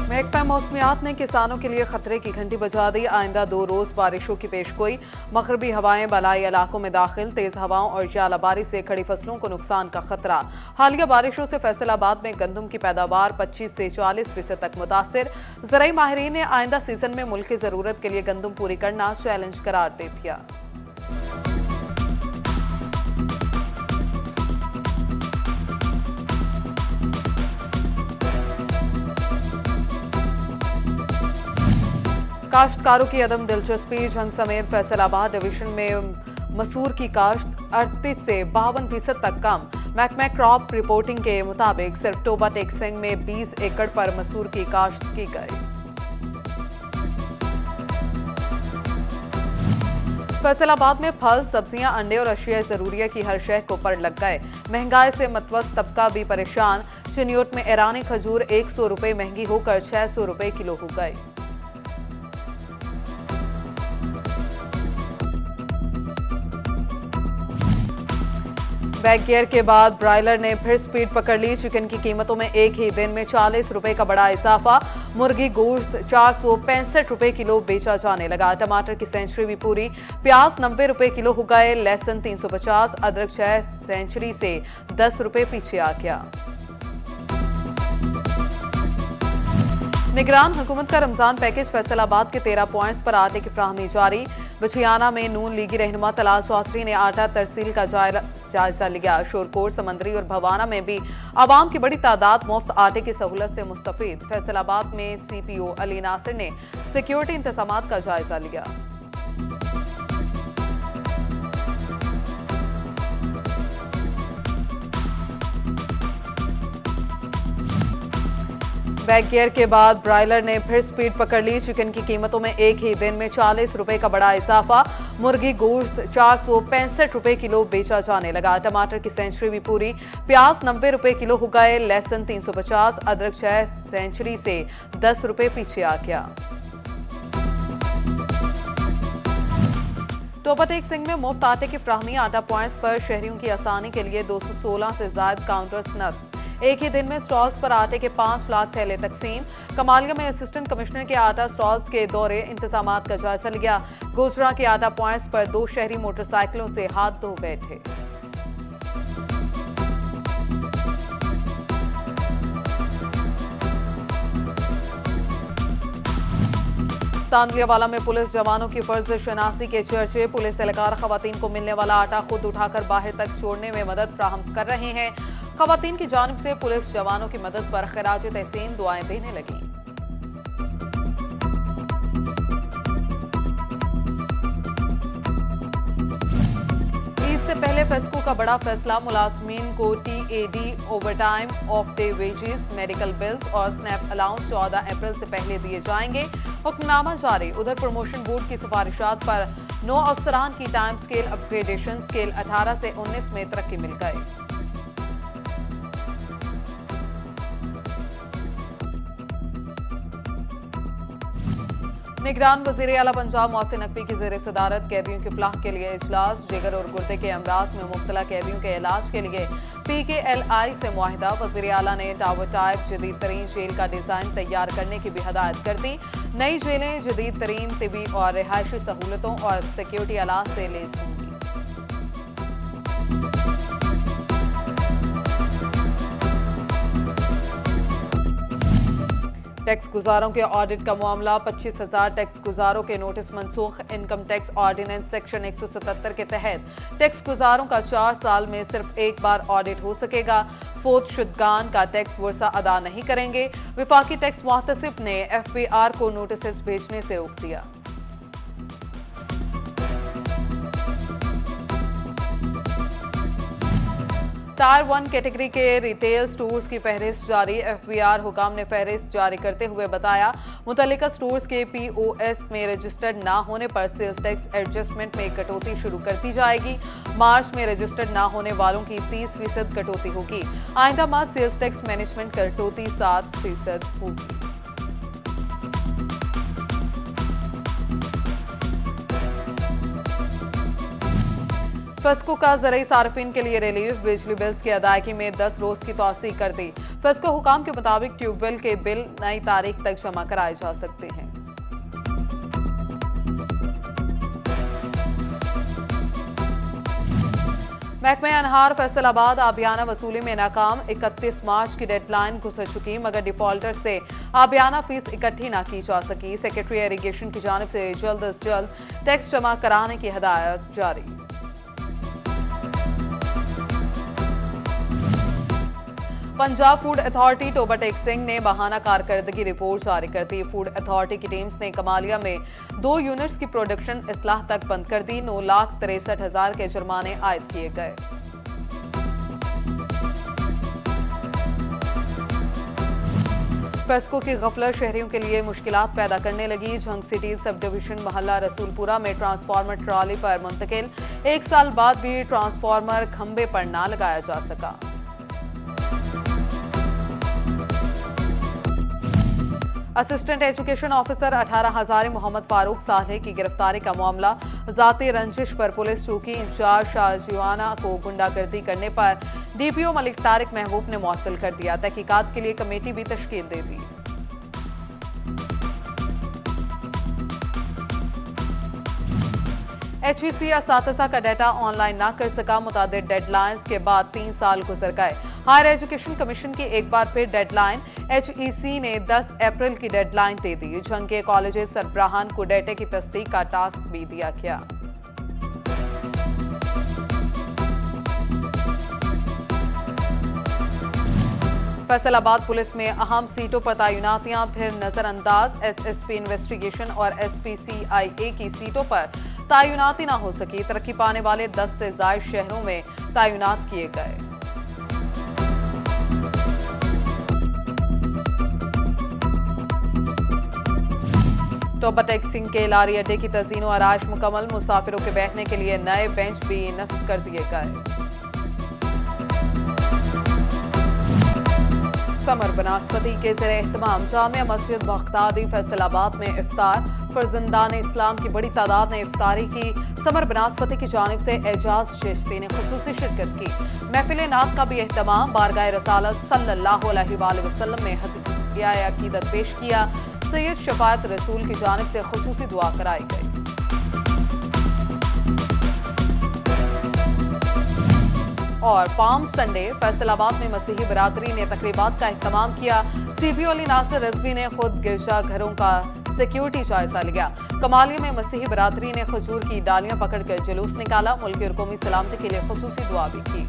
महकमा मौसमियात ने किसानों के लिए खतरे की घंटी बजा दी। आइंदा 2 रोज बारिशों की पेशगोई। मगरबी हवाएं बलाई इलाकों में दाखिल। तेज हवाओं और जालाबारी से खड़ी फसलों को नुकसान का खतरा। हालिया बारिशों से फैसलाबाद में गंदम की पैदावार 25 से 40% तक मुतासिर। ज़राई माहिरीन ने आइंदा सीजन में मुल्क की जरूरत के लिए गंदम पूरी करना चैलेंज करार दे दिया। काश्तकारों की अदम दिलचस्पी। झंग समेत फैसलाबाद डिवीजन में मसूर की काश्त 38 से 52% तक कम। महकमा क्रॉप रिपोर्टिंग के मुताबिक सिर्फ टोबा टेकसिंग में 20 एकड़ पर मसूर की काश्त की गई। फैसलाबाद में फल, सब्जियां, अंडे और अशिया जरूरिया की हर शय को पर लग गए। महंगाई से मतवस्त तबका भी परेशान। चिन्योट में ईरानी खजूर 100 रुपए महंगी होकर 600 रुपए किलो हो गई। बैक गियर के बाद ब्रायलर ने फिर स्पीड पकड़ ली। चिकन की कीमतों में एक ही दिन में 40 रुपए का बड़ा इजाफा। मुर्गी गोश्त 465 रुपए किलो बेचा जाने लगा। टमाटर की सेंचुरी भी पूरी। प्याज 90 रुपए किलो हो गए। लहसुन 350। अदरक 6 सेंचुरी से 10 रुपए पीछे आ गया। निगरान हुकूमत का रमजान पैकेज। फैसलाबाद के 13 पॉइंट्स पर आटे की फ्राहमी जारी। बछियाना में नून लीगी रहनुमा तलाल चौधरी ने आटा तरसील का जायजा लिया। शोरकोट, समंदरी और भवाना में भी आवाम की बड़ी तादाद मुफ्त आटे की सहूलत से मुस्तफीद। फैसलाबाद में सीपीओ अली नासिर ने सिक्योरिटी इंतजामात का जायजा लिया। बैक गियर के बाद ब्रायलर ने फिर स्पीड पकड़ ली। चिकन की कीमतों में एक ही दिन में 40 रुपए का बड़ा इजाफा। मुर्गी गोश्त 465 रुपए किलो बेचा जाने लगा। टमाटर की सेंचुरी भी पूरी। प्याज 90 रुपए किलो हो गए। लहसुन 350। अदरक 6 सेंचुरी से 10 रुपए पीछे आ गया। टोबा टेकसिंग में मुफ्त आटे की फ्राहमी। आटा पॉइंट्स पर शहरियों की आसानी के लिए 216 से ज्यादा काउंटर्स नस्ब। एक ही दिन में स्टॉल्स पर आटे के 5 लाख थैले तकसीम। कमालिया में असिस्टेंट कमिश्नर के आटा स्टॉल्स के दौरे इंतजामात का जायजा लिया। गोजरा के आटा पॉइंट्स पर 2 शहरी मोटरसाइकिलों से हाथ धो बैठे। सांदलियावाला में पुलिस जवानों की फर्ज शनासी के चर्चे। पुलिस एहलकार खवातीन को मिलने वाला आटा खुद उठाकर बाहर तक छोड़ने में मदद फ्राहम कर रहे हैं। खवातीन की जानिब से पुलिस जवानों की मदद पर खिराज तहसीन दुआएं देने लगी। ईद से पहले फेस्को का बड़ा फैसला। मुलाजमीन को TAD, overtime, of day wages, medical bills और स्नैप अलाउंस 14 अप्रैल से पहले दिए जाएंगे। हुक्मनामा जारी। उधर प्रमोशन बोर्ड की सिफारिशात पर 9 अफसरान की टाइम स्केल अपग्रेडेशन। स्केल 18 से 19 में तरक्की मिल गई। निगरान वजीर आला पंजाब मोहसिन नकवी की ज़ेर सदारत कैदियों की फलाह के लिए इजलास। जिगर और गुर्दे के अमराज में मुब्तला कैदियों के इलाज के लिए PKLI से मुआहिदा। वजीर आला ने टावर टाइप जदीद तरीन जेल का डिजाइन तैयार करने की भी हदायत कर दी। नई जेलें जदीद तरीन तिबी और रिहायशी सहूलतों और सिक्योरिटी आलात से लैस होंगी। टैक्स गुजारों के ऑडिट का मामला। 25,000 टैक्स गुजारों के नोटिस मनसूख। इनकम टैक्स ऑर्डिनेंस सेक्शन 177 के तहत टैक्स गुजारों का 4 साल में सिर्फ एक बार ऑडिट हो सकेगा। फोर्थ शुदगान का टैक्स वर्सा अदा नहीं करेंगे। विफाकी टैक्स मुहतसिब ने FBR को नोटिस भेजने से रोक दिया। टायर 1 कैटेगरी के रिटेल स्टोर्स की फहरिस्त जारी। FBR हुकाम ने फहरिस्त जारी करते हुए बताया, मुतल्लिका स्टोर्स के POS में रजिस्टर्ड ना होने पर सेल्स टैक्स एडजस्टमेंट में कटौती शुरू कर दी जाएगी। मार्च में रजिस्टर्ड ना होने वालों की 30% कटौती होगी। आइंदा माह सेल्स टैक्स मैनेजमेंट कटौती 7% होगी। फेस्को का ज़राई सार्फिन के लिए रिलीफ, बिजली बिल्स की अदायगी में 10 रोज की तौसीक कर दी। फेस्को हुकाम के मुताबिक ट्यूबवेल के बिल नई तारीख तक जमा कराए जा सकते हैं। महकमे अनहार फैसलाबाद आबियाना वसूली में नाकाम। 31 मार्च की डेडलाइन गुजर चुकी मगर डिफॉल्टर से आबियाना फीस इकट्ठी ना की जा सकी। सेक्रेटरी इरिगेशन की जानिब से जल्द अज जल्द टैक्स जमा कराने की हिदायत जारी। पंजाब फूड अथॉरिटी टोबा टेक्सिंग ने बहाना कारकर्दगी रिपोर्ट जारी कर दी। फूड अथॉरिटी की टीम्स ने कमालिया में 2 यूनिट्स की प्रोडक्शन इस्लाह तक बंद कर दी। 9,63,000 के जुर्माने आयद किए गए। फेस्को की गफलत शहरियों के लिए मुश्किलात पैदा करने लगी। झंग सिटी सब डिवीजन मोहल्ला रसूलपुरा में ट्रांसफार्मर ट्रॉली पर मुंतकिल। 1 साल बाद भी ट्रांसफार्मर खंबे पर ना लगाया जा सका। असिस्टेंट एजुकेशन ऑफिसर 18 हजारी मोहम्मद फारूक साले की गिरफ्तारी का मामला। जाती रंजिश पर पुलिस चौकी इंचार्ज शाहजीवाना को गुंडागर्दी करने पर डीपीओ मलिक तारिक महबूब ने मुअत्तल कर दिया। तहकीकात के लिए कमेटी भी तश्कील दे दी। HEC असातिज़ा का डाटा ऑनलाइन ना कर सका। मुतादिद डेडलाइंस के बाद 3 साल गुजर गए। हायर एजुकेशन कमीशन की एक बार फिर डेडलाइन। HEC ने 10 अप्रैल की डेडलाइन दे दी। झंग के कॉलेजेस सरबराहान को डेटे की तस्दीक का टास्क भी दिया गया। फैसलाबाद पुलिस में अहम सीटों पर तैनातियां फिर नजरअंदाज। SSP इन्वेस्टिगेशन और SPCIA की सीटों पर तैनाती न हो सकी। तरक्की पाने वाले 10 से ज्यादा शहरों में तैनात किए गए। टोबा टेक्सिंग के लारी अड्डे की तज़ीन और आराइश मुकम्मल। मुसाफिरों के बैठने के लिए नए बेंच भी नस्ब कर दिए गए। समर बनास्पति के ज़ेरे एहतमाम जामिया मस्जिद बख्तादी फैसलाबाद में इफ्तार। फर्जंदान इस्लाम की बड़ी तादाद ने इफ्तारी की। समर बनास्पति की जानिब से एजाज चिश्ती ने खुसूसी शिरकत की। महफिल नात का भी एहतमाम। बारगाह रसालत सल्लल्लाहु अलैहि वसल्लम में हदिया अकीदत पेश किया। सैयद शफाअत रसूल की जानिब से खुसूसी दुआ कराई गई। और पाम संडे फैसलाबाद में मसीही बरादरी ने तकरीबात का एहतमाम किया। CPO अली नासिर रिजवी ने खुद गिरजा घरों का सिक्योरिटी जायजा लिया। कमालिया में मसीही बरादरी ने खजूर की डालियां पकड़कर जुलूस निकाला। मुल्की और कौमी सलामती के लिए खुसूसी दुआ भी की।